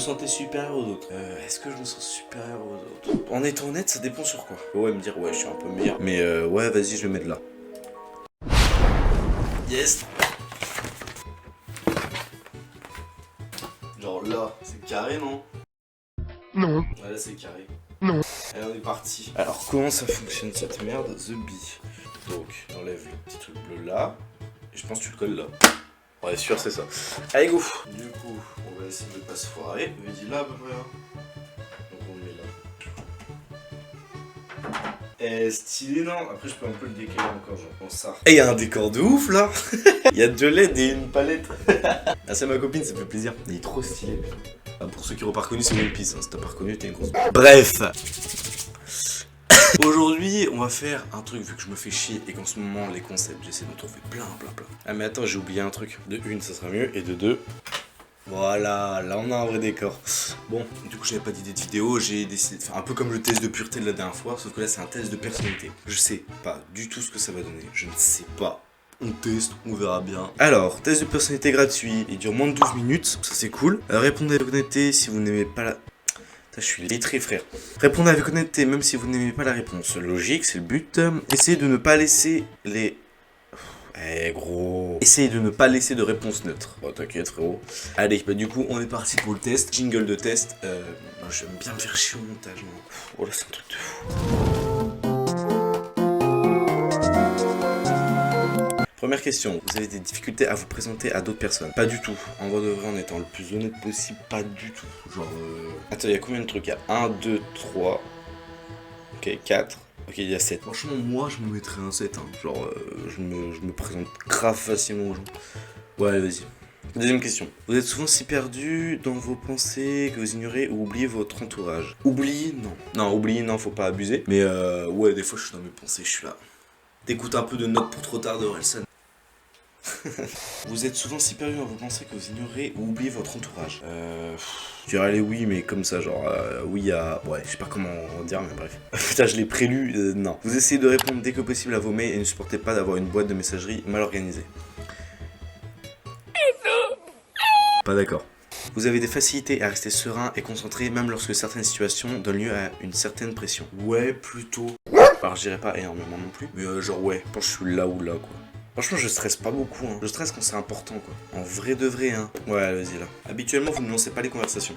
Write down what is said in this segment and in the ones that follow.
sentez supérieur aux autres? Est-ce que je me sens supérieur aux autres? En étant honnête, ça dépend sur quoi. Ouais, me dire, ouais, je suis un peu meilleur. Mais ouais, vas-y, je vais mettre là. Yes. Genre là, c'est carré, non? Non. Ouais, là, c'est carré. Non. Allez, on est parti. Alors, comment ça fonctionne cette merde? The Bee. Donc, t'enlèves le petit truc bleu là. Et je pense que tu le colles là. Ouais, sûr, c'est ça. Allez, go. Du coup, on va essayer de pas se foirer. Vas-y là, à peu près. Hein. Donc, on le met là. Stylé, non? Après, je peux un peu le décaler encore, genre, comme ça. Et il y a un décor de ouf, là. Il y a 2 LED et une palette. Ah, c'est ma copine, ça fait plaisir. Il est trop stylé. Ah, pour ceux qui n'auront pas reconnu, c'est One Piece. Hein. Si t'as pas reconnu, t'es une grosse... Bref. Aujourd'hui, on va faire un truc, vu que je me fais chier et qu'en ce moment, les concepts, j'essaie de trouver plein. Ah, mais attends, j'ai oublié un truc. De 1, ça sera mieux. Et de 2... Voilà, là on a un vrai décor. Bon, du coup j'avais pas d'idée de vidéo, j'ai décidé de faire un peu comme le test de pureté de la dernière fois, sauf que là c'est un test de personnalité. Je sais pas du tout ce que ça va donner, je ne sais pas. On teste, on verra bien. Alors, test de personnalité gratuit, il dure moins de 12 minutes, ça c'est cool. Répondez avec honnêteté si vous n'aimez pas la... Je suis lettré frère. Répondez avec honnêteté même si vous n'aimez pas la réponse. Logique, c'est le but. Essayez de ne pas laisser les... Eh gros, essayez de ne pas laisser de réponse neutre. Oh t'inquiète frérot. Allez, bah du coup on est parti pour le test. Jingle de test. J'aime bien me faire chier au montage. Moi. Oh là c'est un truc de fou. Première question, vous avez des difficultés à vous présenter à d'autres personnes? Pas du tout. En vrai de vrai, en étant le plus honnête possible, pas du tout. Genre Attends, il y a combien de trucs? Il y a 1, 2, 3. Ok, 4. Ok, il y a 7. Franchement, moi, je me mettrais un 7. Hein. Genre, je me présente grave facilement aux gens. Ouais, vas-y. Deuxième question. Vous êtes souvent si perdu dans vos pensées que vous ignorez ou oubliez votre entourage? Oublier, non. Non, oublier, non, faut pas abuser. Mais ouais, des fois, je suis dans mes pensées, je suis là. T'écoutes un peu de notes pour trop tard de Orelsan. Vous êtes souvent si perdu dans vos pensées que vous ignorez ou oubliez votre entourage. Je dirais les oui, mais comme ça, genre oui à... Ouais, je sais pas comment dire, mais bref. Putain, je l'ai prélu, non. Vous essayez de répondre dès que possible à vos mails et ne supportez pas d'avoir une boîte de messagerie mal organisée. Pas d'accord. Vous avez des facilités à rester serein et concentré même lorsque certaines situations donnent lieu à une certaine pression. Ouais, plutôt. Alors je dirais pas énormément non plus, mais genre ouais, je pense que je suis là ou là quoi. Franchement, je stresse pas beaucoup, hein. Je stresse quand c'est important, quoi. En vrai de vrai, hein. Ouais, vas-y, là. Habituellement, vous ne lancez pas les conversations.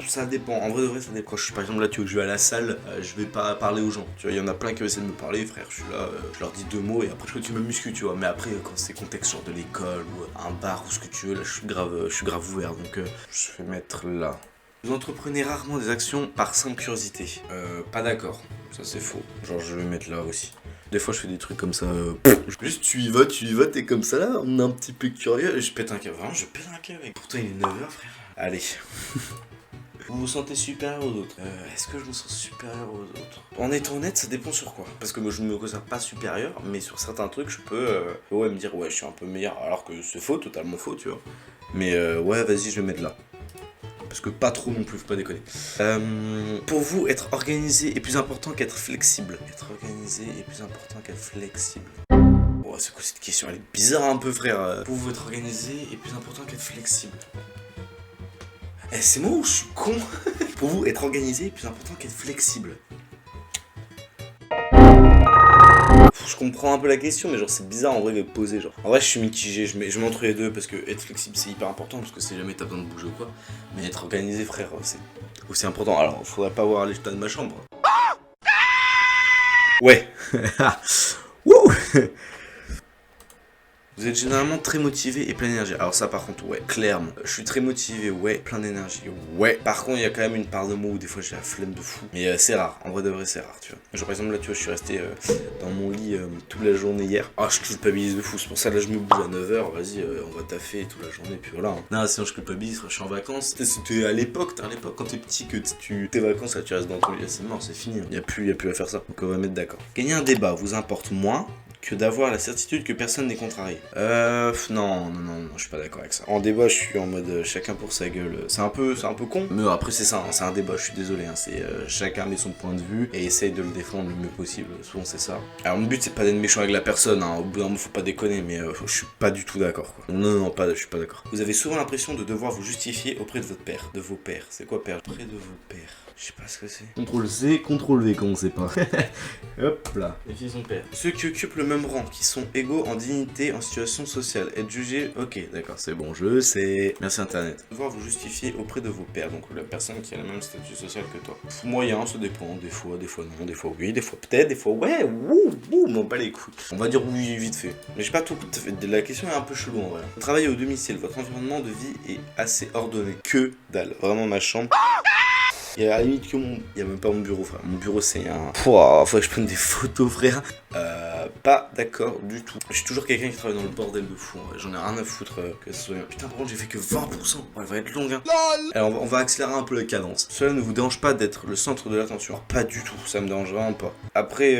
Ça dépend. En vrai de vrai, ça dépend. Quand je suis, par exemple, là, tu veux que je vais à la salle, je vais pas parler aux gens. Tu vois, il y en a plein qui essaient de me parler, frère. Je suis là, je leur dis 2 mots et après, tu me muscules, tu vois. Mais après, quand c'est contexte genre de l'école ou un bar ou ce que tu veux, là, je suis grave ouvert. Donc, je vais mettre là. Vous entreprenez rarement des actions par simple curiosité. Pas d'accord. Ça, c'est faux. Genre, je vais mettre là aussi. Des fois, je fais des trucs comme ça. Juste, tu y vas, t'es comme ça là. On est un petit peu curieux. Et je pète un câble. Vraiment, je pète un câble. Pourtant, il est 9h, frère. Allez. Vous vous sentez supérieur aux autres? Est-ce que je me sens supérieur aux autres? En étant honnête, ça dépend sur quoi. Parce que moi, je ne me considère pas supérieur, mais sur certains trucs, je peux ouais, me dire, ouais, je suis un peu meilleur. Alors que c'est faux, totalement faux, tu vois. Mais ouais, vas-y, je vais mettre là. Parce que pas trop non plus, faut pas déconner. Pour vous, être organisé est plus important qu'être flexible. Être organisé est plus important qu'être flexible. Oh, c'est quoi cette question? Elle est bizarre un peu, frère. Pour vous, être organisé est plus important qu'être flexible. Eh, c'est moi ou je suis con? Pour vous, être organisé est plus important qu'être flexible. Je comprends un peu la question, mais genre c'est bizarre en vrai de poser genre. En vrai je suis mitigé, je mets entre les deux parce que être flexible c'est hyper important parce que si jamais t'as besoin de bouger ou quoi. Mais être organisé frère c'est aussi important. Alors faudrait pas voir l'état de ma chambre. Ouais. Wouh. Vous êtes généralement très motivé et plein d'énergie. Alors ça par contre, ouais, clairement. Je suis très motivé, ouais, plein d'énergie, ouais. Par contre, il y a quand même une part de moi où des fois j'ai la flemme de fou. Mais c'est rare, en vrai de vrai c'est rare, tu vois. Genre par exemple là, tu vois, je suis resté dans mon lit toute la journée hier. Ah, je culpabilise de fou, c'est pour ça là je me bouge à 9h, vas-y, on va taffer toute la journée, puis voilà. Hein. Non, sinon je culpabilise, je suis en vacances. C'était à l'époque quand t'es petit, que tes vacances, là tu restes dans ton lit, c'est mort, c'est fini. Il y a plus à faire ça. Donc on va mettre d'accord. Gagner un débat vous importe moins que d'avoir la certitude que personne n'est contrarié. Non, je suis pas d'accord avec ça. En débat, je suis en mode chacun pour sa gueule. C'est un peu con, mais après c'est ça, hein, c'est un débat, je suis désolé, hein, c'est chacun met son point de vue et essaye de le défendre le mieux possible, souvent c'est ça. Alors mon but c'est pas d'être méchant avec la personne, hein, au bout d'un moment faut pas déconner, mais je suis pas du tout d'accord quoi. Non, je suis pas d'accord. Vous avez souvent l'impression de devoir vous justifier auprès de votre père, de vos pères. C'est quoi père? Auprès de vos pères. Je sais pas ce que c'est. CTRL-C, CTRL-V quand on sait pas. Hop là. Et puis son père. Ceux qui occupent le même rang, qui sont égaux en dignité, en situation sociale, être jugés. Ok, d'accord, c'est bon, je sais. Merci internet. Devoir vous justifier auprès de vos pairs, donc la personne qui a le même statut social que toi. Moyen, ça dépend. Des fois non, des fois oui, des fois peut-être, des fois ouais, m'en bat les couilles. On va dire oui, vite fait. Mais j'ai pas tout. La question est un peu chelou en vrai. Travailler au domicile, votre environnement de vie est assez ordonné. Que dalle. Vraiment ma chambre. Il y a la limite que il y a même pas mon bureau, frère. Mon bureau, c'est un. Pouah, faut que je prenne des photos, frère. Pas d'accord du tout. Je suis toujours quelqu'un qui travaille dans le bordel de fou. J'en ai rien à foutre que ce soit. Putain, par contre, j'ai fait que 20%. Ouais, elle va être longue, hein. Alors, on va accélérer un peu la cadence. Cela ne vous dérange pas d'être le centre de l'attention? Pas du tout, ça me dérange vraiment pas. Après,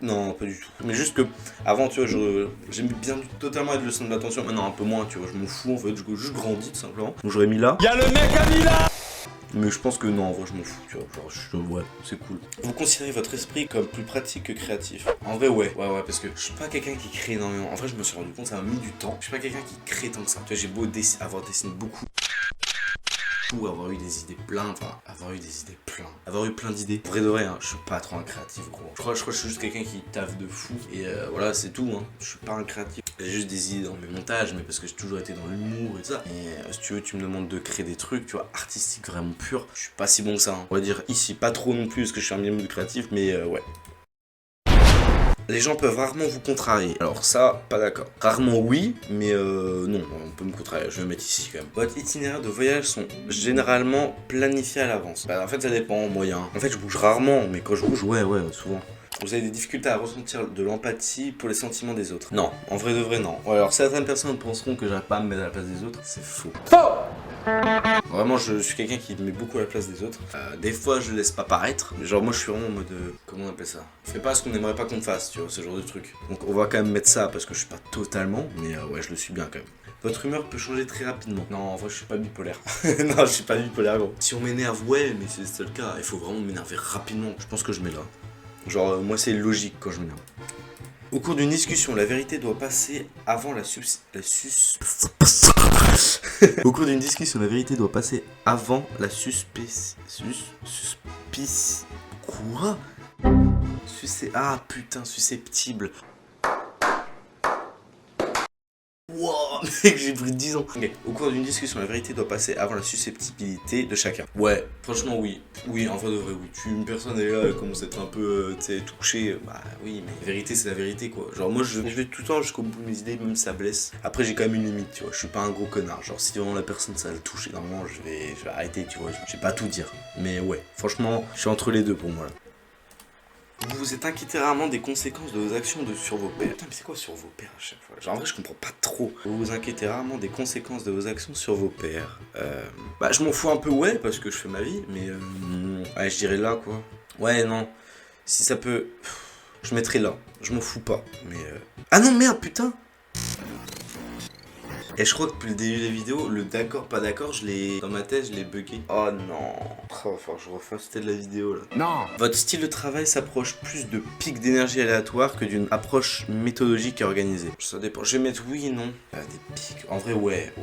non, pas du tout. Mais juste que, avant, tu vois, j'aime bien totalement être le centre de l'attention. Maintenant, un peu moins, tu vois. Je m'en fous, en fait. Je grandis, tout simplement. Donc, j'aurais mis là. Y'a le mec à mis là. Mais je pense que non, en vrai, je m'en fous, tu vois. Genre, ouais, c'est cool. Vous considérez votre esprit comme plus pratique que créatif? En vrai, ouais, parce que je suis pas quelqu'un qui crée énormément. En vrai, je me suis rendu compte, ça m'a mis du temps. Je suis pas quelqu'un qui crée tant que ça. Tu vois, j'ai beau avoir dessiné beaucoup. Avoir eu des idées plein, avoir eu plein d'idées. Vrai de vrai, hein, je suis pas trop un créatif, gros. Je crois que je suis juste quelqu'un qui taffe de fou. Et voilà, c'est tout, hein. Je suis pas un créatif. J'ai juste des idées dans mes montages, mais parce que j'ai toujours été dans l'humour et tout ça. Et si tu veux, tu me demandes de créer des trucs, tu vois, artistiques vraiment purs. Je suis pas si bon que ça, hein. On va dire ici, pas trop non plus, parce que je suis un minimum de créatif, mais ouais. Les gens peuvent rarement vous contrarier. Alors ça, pas d'accord. Rarement oui, mais non, on peut me contrarier. Je vais me mettre ici quand même. Votre itinéraire de voyage sont généralement planifiés à l'avance. Bah en fait ça dépend, moyen. En fait je bouge rarement, mais quand je bouge, ouais, souvent. Vous avez des difficultés à ressentir de l'empathie pour les sentiments des autres? Non, en vrai de vrai non. Ouais, alors certaines personnes penseront que j'arrive pas à me mettre à la place des autres. C'est faux. Vraiment, je suis quelqu'un qui met beaucoup à la place des autres. Des fois, je laisse pas paraître. Genre, moi, je suis vraiment en mode. Comment on appelle ça? Fais pas ce qu'on aimerait pas qu'on te fasse, tu vois, ce genre de truc. Donc, on va quand même mettre ça parce que je suis pas totalement, mais ouais, je le suis bien quand même. Votre humeur peut changer très rapidement. Non, en vrai, je suis pas bipolaire. Non, je suis pas bipolaire, gros. Si on m'énerve, ouais, mais c'est le cas. Il faut vraiment m'énerver rapidement. Je pense que je mets là. Genre, moi, c'est logique quand je m'énerve. Au cours d'une discussion, la vérité doit passer avant Au cours d'une discussion, la vérité doit passer avant la Quoi? Ah putain, susceptible. Wow, mec, j'ai pris 10 ans. Ok, au cours d'une discussion, la vérité doit passer avant la susceptibilité de chacun. Ouais, franchement, oui. Oui, en vrai de vrai, oui. Une personne est là, elle commence à être un peu, tu sais, touchée. Bah oui, mais la vérité, c'est la vérité, quoi. Genre, moi, je vais tout le temps jusqu'au bout de mes idées, même si ça blesse. Après, j'ai quand même une limite, tu vois. Je suis pas un gros connard. Genre, si vraiment la personne, ça le touche énormément, je vais arrêter, tu vois. Je vais pas tout dire. Mais ouais, franchement, je suis entre les deux pour moi, là. Vous vous êtes inquiété rarement des conséquences de vos actions sur vos pairs. Putain, mais c'est quoi sur vos pairs à chaque fois? Genre, en vrai, je comprends pas trop. Vous vous inquiétez rarement des conséquences de vos actions sur vos pairs. Bah, je m'en fous un peu, ouais, parce que je fais ma vie, mais ouais, je dirais là, quoi. Ouais, non. Si ça peut. Je mettrais là. Je m'en fous pas, mais. Ah non, merde, putain! Et je crois que depuis le début de la vidéo, le d'accord, pas d'accord, dans ma tête, je l'ai bugué. Oh non. Oh, faut que je refasse de la vidéo là. Non. Votre style de travail s'approche plus de pics d'énergie aléatoires que d'une approche méthodologique et organisée. Ça dépend. Je vais mettre oui et non. Des pics. En vrai, ouais.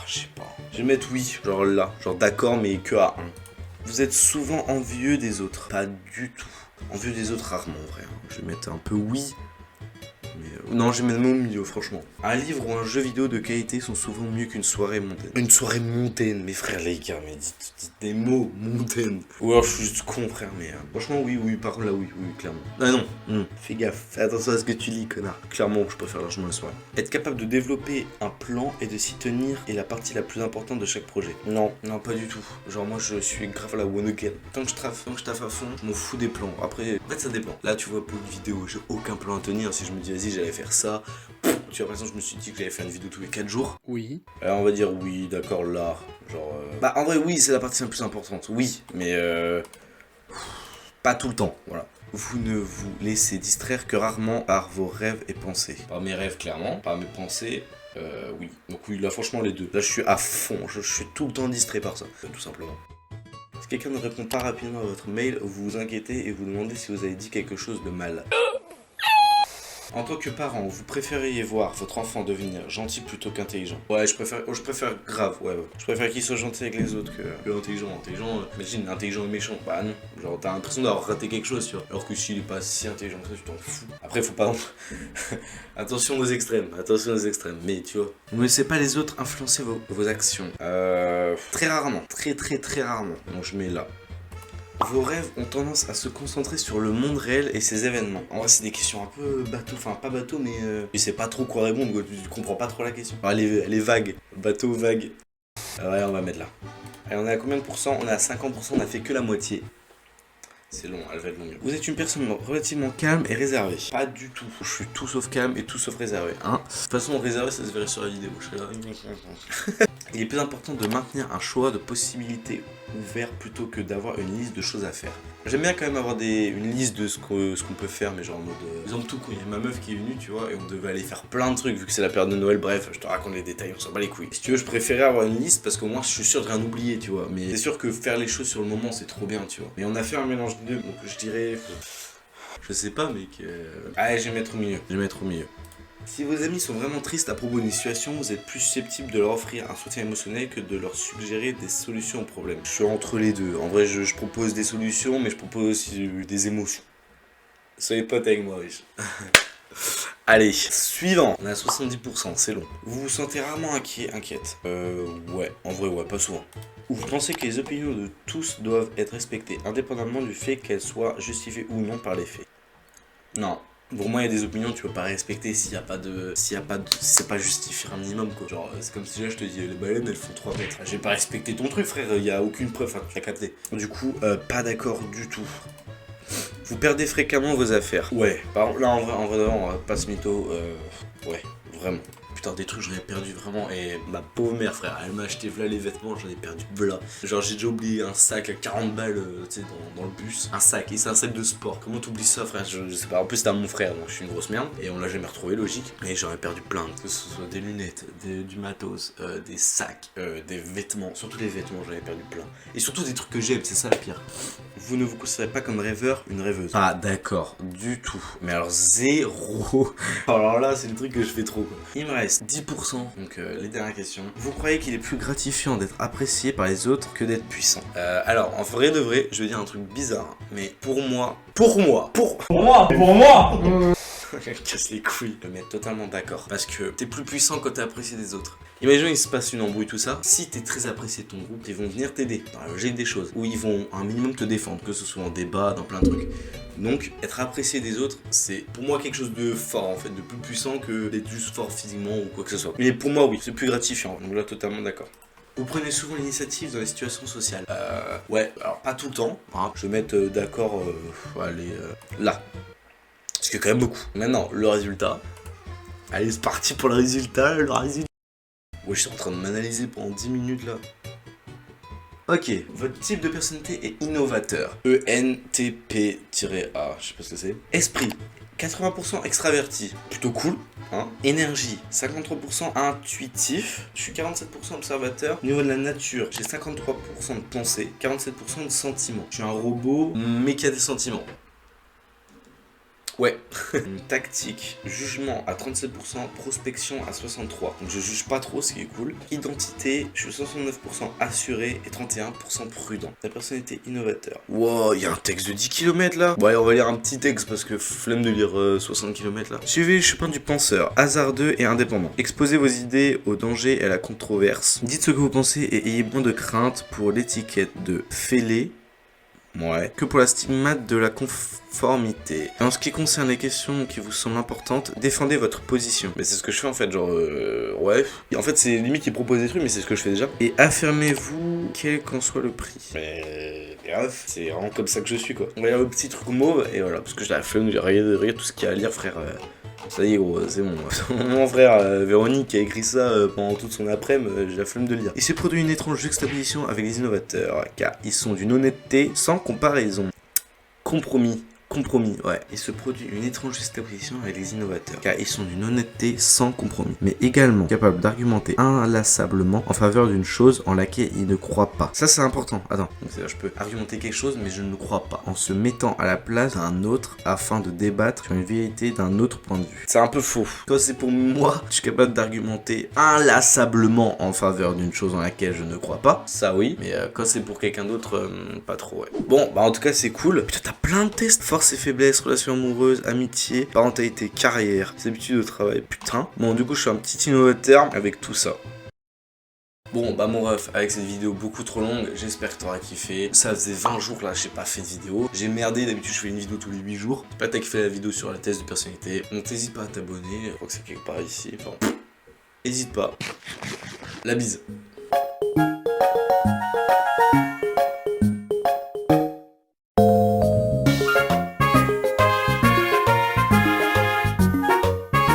Je sais pas. Je vais mettre oui. Genre là. Genre d'accord, mais que à 1. Vous êtes souvent envieux des autres. Pas du tout. Envieux des autres, rarement en vrai. Je vais mettre un peu oui. Non, j'ai mis le mot au milieu, franchement. Un livre ou un jeu vidéo de qualité sont souvent mieux qu'une soirée mondaine. Une soirée mondaine, mes frères, les gars, mais dites des mots, mondaine. Ou alors je suis juste con, frère, mais franchement, oui, par contre, là, oui, clairement. Ah non, fais gaffe, fais attention à ce que tu lis, connard. Clairement, je préfère largement la soirée. Être capable de développer un plan et de s'y tenir est la partie la plus importante de chaque projet. Non, pas du tout. Genre, moi, je suis grave à la one again. Tant que je taffe à fond, je m'en fous des plans. Après, en fait, ça dépend. Là, tu vois, pour une vidéo, j'ai aucun plan à tenir. Si je me dis, vas-y, j'allais faire ça. Tu vois, par exemple, je me suis dit que j'allais faire une vidéo tous les 4 jours. Oui. Alors, on va dire oui, d'accord, là. Genre. Bah, en vrai, oui, c'est la partie la plus importante. Oui, mais. pas tout le temps, voilà. Vous ne vous laissez distraire que rarement par vos rêves et pensées. Par mes rêves, clairement. Par mes pensées, oui. Donc oui, là, franchement, les deux. Là, je suis à fond. Je suis tout le temps distrait par ça, tout simplement. Si quelqu'un ne répond pas rapidement à votre mail, vous vous inquiétez et vous demandez si vous avez dit quelque chose de mal. En tant que parent, vous préfériez voir votre enfant devenir gentil plutôt qu'intelligent? Ouais, je préfère grave, ouais. Je préfère qu'il soit gentil avec les autres que intelligent. Imagine, intelligent et méchant. Bah non, genre t'as l'impression d'avoir raté quelque chose, tu vois. Alors que s'il est pas si intelligent que ça, tu t'en fous. Après, faut pas... attention aux extrêmes, mais tu vois. Ne laissez pas les autres influencer vos actions. Très rarement, très rarement. Donc je mets là. Vos rêves ont tendance à se concentrer sur le monde réel et ses événements. En vrai, c'est des questions un peu bateau, enfin pas bateau, mais tu sais pas trop quoi répondre, quoi. Tu comprends pas trop la question. Enfin, elle est vague. Bateau, vague. Ouais, on va mettre là. Et on est à combien de pourcents? On est à 50%, on a fait que la moitié. C'est long, elle va être longue. Vous êtes une personne relativement calme et réservée. Pas du tout. Je suis tout sauf calme et tout sauf réservé. Hein, de toute façon, réservé, ça se verrait sur la vidéo. Je serais là. Il est plus important de maintenir un choix de possibilités ouvert plutôt que d'avoir une liste de choses à faire. J'aime bien quand même avoir une liste de ce qu'on peut faire, mais genre en mode... exemple tout con, il y a ma meuf qui est venue, tu vois, et on devait aller faire plein de trucs vu que c'est la période de Noël, bref, je te raconte les détails, on s'en bat les couilles. Si tu veux, je préférais avoir une liste parce qu'au moins je suis sûr de rien oublier, tu vois. Mais c'est sûr que faire les choses sur le moment, c'est trop bien, tu vois. Mais on a fait un mélange de deux, donc je dirais... Je sais pas, mec... Allez, je vais mettre au milieu. Si vos amis sont vraiment tristes à propos d'une situation, vous êtes plus susceptible de leur offrir un soutien émotionnel que de leur suggérer des solutions aux problèmes. Je suis entre les deux. En vrai, je propose des solutions, mais je propose aussi des émotions. Soyez potes avec moi, wesh. Allez, suivant. On est à 70%, c'est long. Vous vous sentez rarement inquiète. Ouais. En vrai, ouais, pas souvent. Vous pensez que les opinions de tous doivent être respectées, indépendamment du fait qu'elles soient justifiées ou non par les faits. Non. Pour moi, il y a des opinions que tu peux pas respecter s'il y a pas de. C'est pas justifié un minimum, quoi. Genre, c'est comme si là je te dis, les baleines elles font 3 mètres. J'ai pas respecté ton truc, frère, il y a aucune preuve, enfin, tu l'as capté. Du coup, pas d'accord du tout. Vous perdez fréquemment vos affaires. Ouais, par exemple, là en vrai, on va pas se mytho. Ouais, vraiment. Putain, des trucs j'en ai perdu vraiment. Et ma pauvre mère, frère, elle m'a acheté v'là les vêtements, j'en ai perdu v'là. Genre, j'ai déjà oublié un sac à 40 balles, tu sais, dans le bus. Un sac, et c'est un sac de sport. Comment t'oublies ça, frère? Je sais pas. En plus, c'était à mon frère, donc je suis une grosse merde. Et on l'a jamais retrouvé, logique. Mais j'en ai perdu plein. Que ce soit des lunettes, du matos, des sacs, des vêtements. Surtout les vêtements, j'en ai perdu plein. Et surtout des trucs que j'aime, c'est ça le pire. Vous ne vous considérez pas comme rêveur, une rêveuse. Ah, d'accord, du tout. Mais alors, zéro. Alors là, c'est le truc que je fais trop, quoi. Il me reste 10%. Donc, les dernières questions. Vous croyez qu'il est plus gratifiant d'être apprécié par les autres que d'être puissant? Alors, en vrai de vrai, je vais dire un truc bizarre. Mais pour moi. Casse les couilles. Je me mets totalement d'accord. Parce que t'es plus puissant quand t'es apprécié des autres. Imagine il se passe une embrouille, tout ça. Si t'es très apprécié de ton groupe, ils vont venir t'aider dans la logique des choses. Ou ils vont un minimum te défendre, que ce soit en débat, dans plein de trucs. Donc, être apprécié des autres, c'est pour moi quelque chose de fort en fait, de plus puissant que d'être juste fort physiquement ou quoi que ce soit. Mais pour moi, oui, c'est plus gratifiant. Donc là, totalement d'accord. Vous prenez souvent l'initiative dans les situations sociales. Ouais, alors pas tout le temps. Hein. Je vais mettre d'accord, allez, là. Parce que quand même beaucoup. Maintenant, le résultat. Allez, c'est parti pour le résultat. Ouais, je suis en train de m'analyser pendant 10 minutes là. Ok, votre type de personnalité est innovateur. ENTP-A, je sais pas ce que c'est. Esprit, 80% extraverti, plutôt cool. Hein. Énergie, 53% intuitif. Je suis 47% observateur. Au niveau de la nature, j'ai 53% de pensée, 47% de sentiments. Je suis un robot, mais qui a des sentiments. Ouais. Tactique, jugement à 37%, prospection à 63%. Donc je juge pas trop, ce qui est cool. Identité, je suis 69% assuré et 31% prudent. La personnalité innovateur. Wow, il y a un texte de 10 km là. Ouais, on va lire un petit texte parce que flemme de lire 60 km là. Suivez le chemin du penseur, hasardeux et indépendant. Exposez vos idées au danger et à la controverse. Dites ce que vous pensez et ayez moins de crainte pour l'étiquette de fêlé. Ouais. Que pour la stigmate de la conformité. Et en ce qui concerne les questions qui vous semblent importantes, défendez votre position. Mais c'est ce que je fais en fait, genre ouais. Et en fait c'est limite qui propose des trucs, mais c'est ce que je fais déjà. Et affirmez-vous quel qu'en soit le prix. Mais bref, c'est vraiment comme ça que je suis quoi. On va lire le petit truc mauve et voilà, parce que j'ai la flemme de regarder tout ce qu'il y a à lire frère. Ça y est gros, c'est bon. Mon frère Véronique qui a écrit ça pendant toute son après-midi, j'ai la flemme de lire. Il se produit une étrange juxtaposition avec les innovateurs, car ils sont d'une honnêteté sans comparaison. Compromis, ouais. Il se produit une étrange juxtaposition avec les innovateurs, car ils sont d'une honnêteté sans compromis, mais également capables d'argumenter inlassablement en faveur d'une chose en laquelle ils ne croient pas. Ça c'est important. Attends, c'est-à-dire je peux argumenter quelque chose, mais je ne crois pas, en se mettant à la place d'un autre afin de débattre sur une vérité d'un autre point de vue. C'est un peu faux. Quand c'est pour moi, je suis capable d'argumenter inlassablement en faveur d'une chose en laquelle je ne crois pas. Ça oui, mais quand c'est pour quelqu'un d'autre, pas trop, ouais. Bon, bah en tout cas c'est cool. Putain, t'as plein de tests. Force et faiblesse, relations amoureuses, amitié, parentalité, carrière, ses habitudes de travail, putain. Bon, du coup, je suis un petit innovateur avec tout ça. Bon, bah mon ref, avec cette vidéo beaucoup trop longue, j'espère que t'auras kiffé. Ça faisait 20 jours là, j'ai pas fait de vidéo. J'ai merdé, d'habitude je fais une vidéo tous les 8 jours. J'ai pas t'as kiffé la vidéo sur la test de personnalité. Donc t'hésites pas à t'abonner, je crois que c'est quelque part ici. Enfin, hésite pas. La bise.